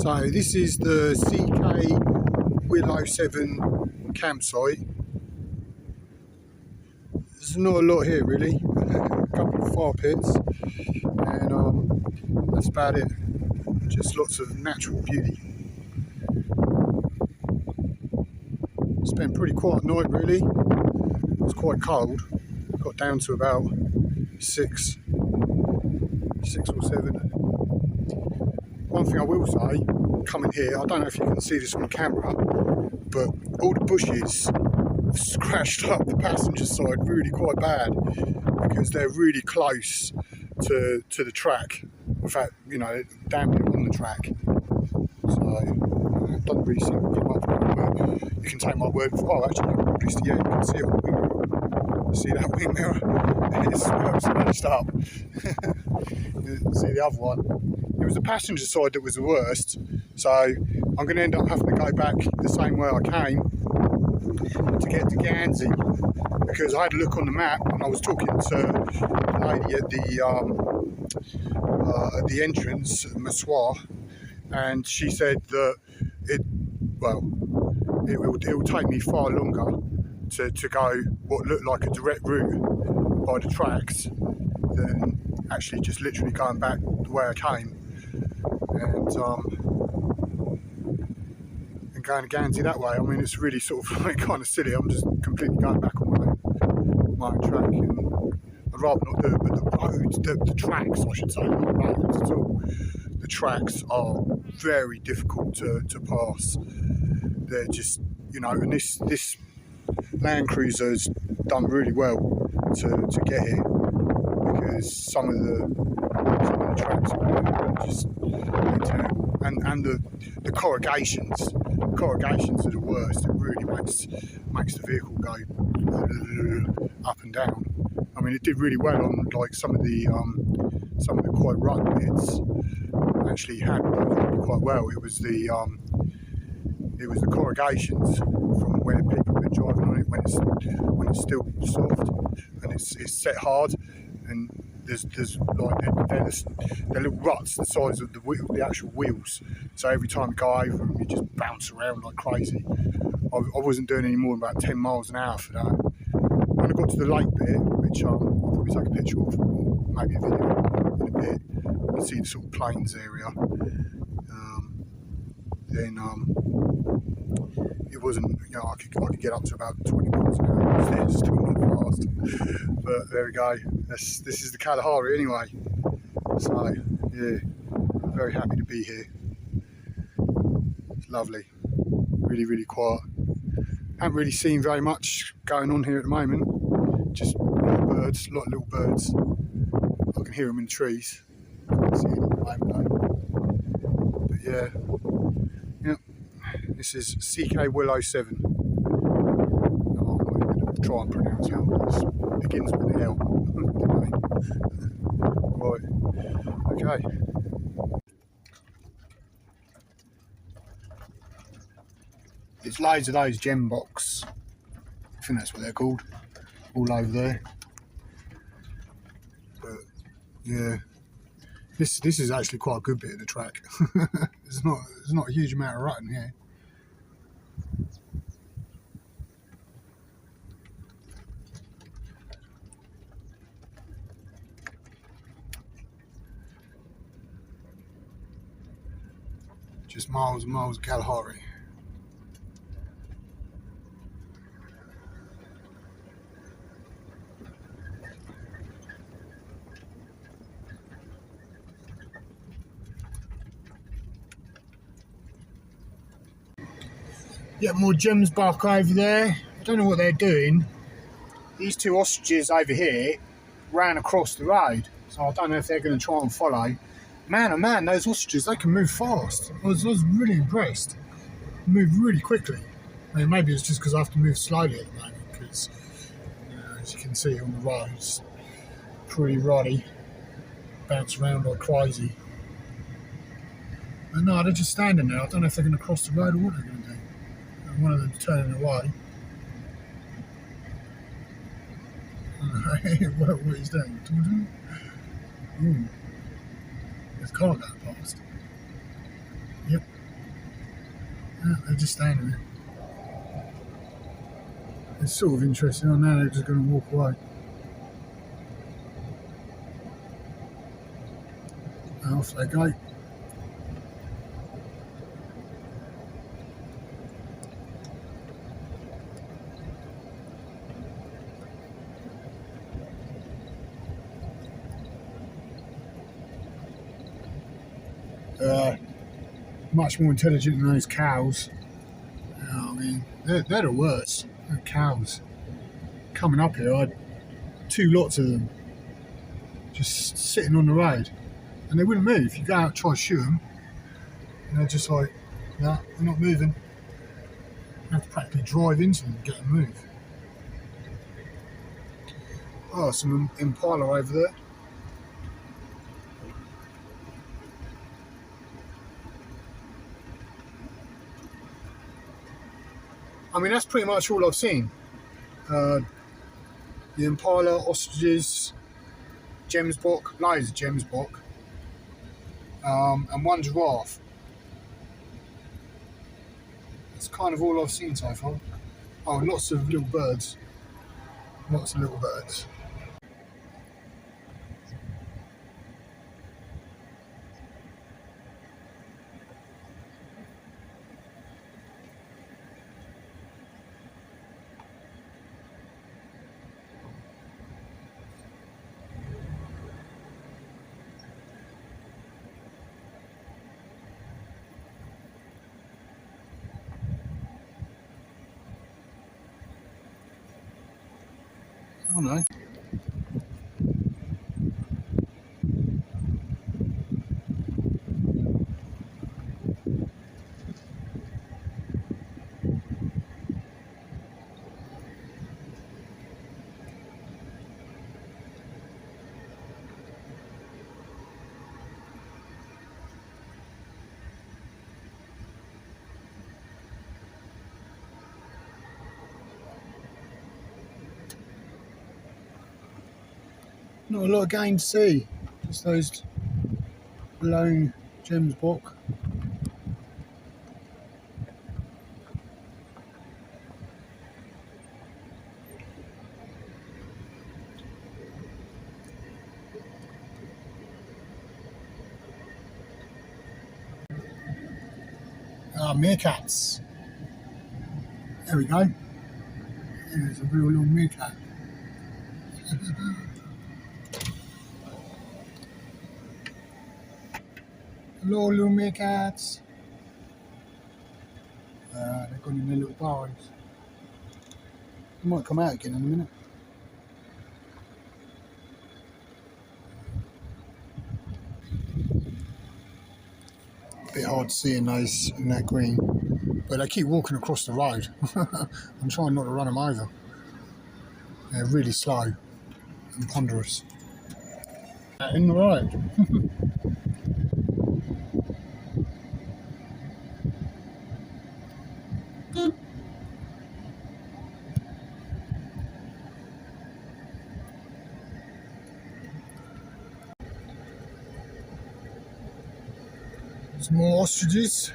So this is the CK Willow 7 campsite. There's not a lot here really, a couple of fire pits, and that's about it. Just lots of natural beauty. It's been a pretty quiet night really. It was quite cold. Got down to about 6 or 7. One thing I will say, coming here, I don't know if you can see this on camera, but all the bushes have scratched up the passenger side really quite bad because they're really close to the track. In fact, you know, damn near on the track. So it doesn't really seem to come up, but you can take my word for it. Oh, actually, yeah, you can see it on the wing mirror. See that wing mirror? It's smashed up. See the other one? It was the passenger side that was the worst, so I'm going to end up having to go back the same way I came to get to Guernsey, because I had a look on the map and I was talking to a lady at the entrance, Botswana, and she said that it will take me far longer to go what looked like a direct route by the tracks than actually just literally going back the way I came. And going to Guernsey that way, I mean, it's really sort of like kind of silly. I'm just completely going back on my own track, and I'd rather not do it. But the roads, the tracks, I should say, not roads at all. The tracks are very difficult to pass. They're just, you know, and this Land Cruiser's done really well to get here, because some of the tracks are just terrible, and the corrugations are the worst. It really makes the vehicle go up and down. I mean, it did really well on like some of the quite rough bits. Actually handled those really quite well. It was the corrugations from where people have been driving on it when it's still soft and it's set hard, and there's like they're little ruts the size of the actual wheels. So every time you go over them, you just bounce around like crazy. I wasn't doing any more than about 10 miles an hour for that. When I got to the lake bit, which I'll probably take a picture of, or maybe a video in a bit, you see the sort of plains area. Then it wasn't, you know, I could get up to about 20 miles an hour. It's still not fast, but there we go. This is the Kalahari anyway. So yeah, very happy to be here. It's lovely, really, really quiet. Haven't really seen very much going on here at the moment. Just birds, a lot of little birds. I can hear them in the trees. Can't see them at the moment though. But yeah. Yep, this is CK Willow 7. Oh, I'm not even going to try and pronounce how it begins with an L. Right, okay. There's loads of those gem box, I think that's what they're called, all over there. But yeah. This is actually quite a good bit of the track. There's not a huge amount of rutting here. Just miles and miles of Kalahari. Yeah, more gems bark over there. I don't know what they're doing. These two ostriches over here ran across the road, so I don't know if they're going to try and follow. Man, oh man, those ostriches, they can move fast. I was really impressed. Move really quickly. I mean, maybe it's just because I have to move slowly at the moment, because as you can see on the road, it's pretty ruddy. Bounce around like crazy. But no, they're just standing there. I don't know if they're going to cross the road or what they're going to do. One of them's turning away. What he's doing. Ooh. There's a car going past. Yep. They're just standing there. It's sort of interesting. I know they're just going to walk away. And off they go. Much more intelligent than those cows. I mean, they're the worst. They're cows. Coming up here, I had 2 lots of them just sitting on the road, and they wouldn't move. You go out and try to shoot them, and they're just like, nah, they're not moving. You have to practically drive into them to get them to move. Oh, some impala over there. I mean, that's pretty much all I've seen. The impala, ostriches, gemsbok, loads of gemsbok, and 1 giraffe. That's kind of all I've seen so far. Oh, lots of little birds. Lots of little birds. Oh no. Not a lot of game to see. Just those lone gemsbok. Meerkats. There we go. There's a real little meerkat. Hello, little meerkats. They've gone in their little burrows. They might come out again in a minute. Bit hard to see in those in that green, but they keep walking across the road. I'm trying not to run them over. They're really slow and ponderous. In the road. Some more ostriches.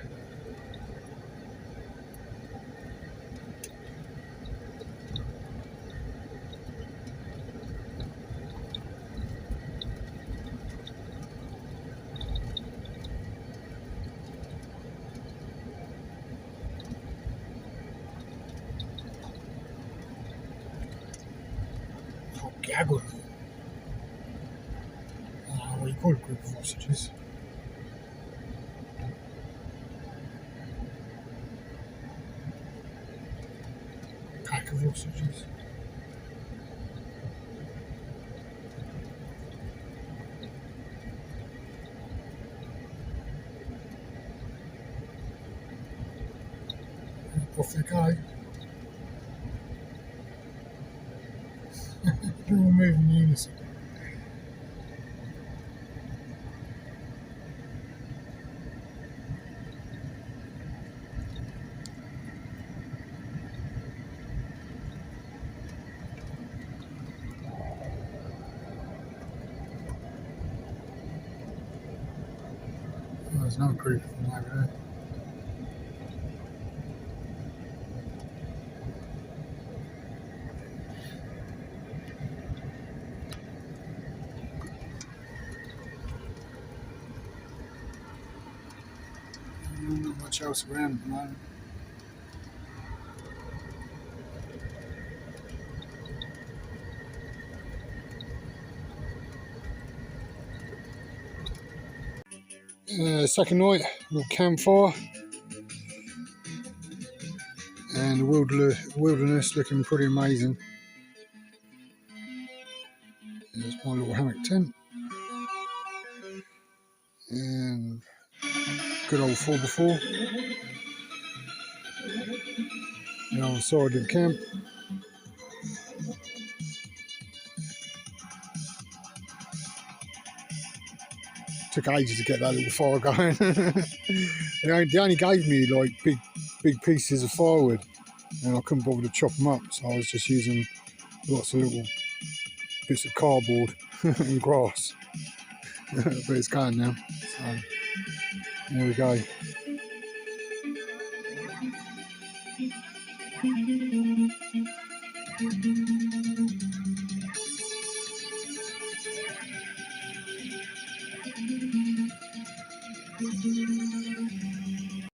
Oh, gaggle. What do you call a group of ostriches? Pack of ostriches. Off they go. They all move in unison. Oh, there's another group of them over there. much else around at the moment. Second night, a little campfire, and the wilderness looking pretty amazing. There's my little hammock tent, and good old 4x4 on the side of the camp. Took ages to get that little fire going. They only gave me like big pieces of firewood, and I couldn't bother to chop them up, so I was just using lots of little bits of cardboard and grass. But it's going now, so there we go.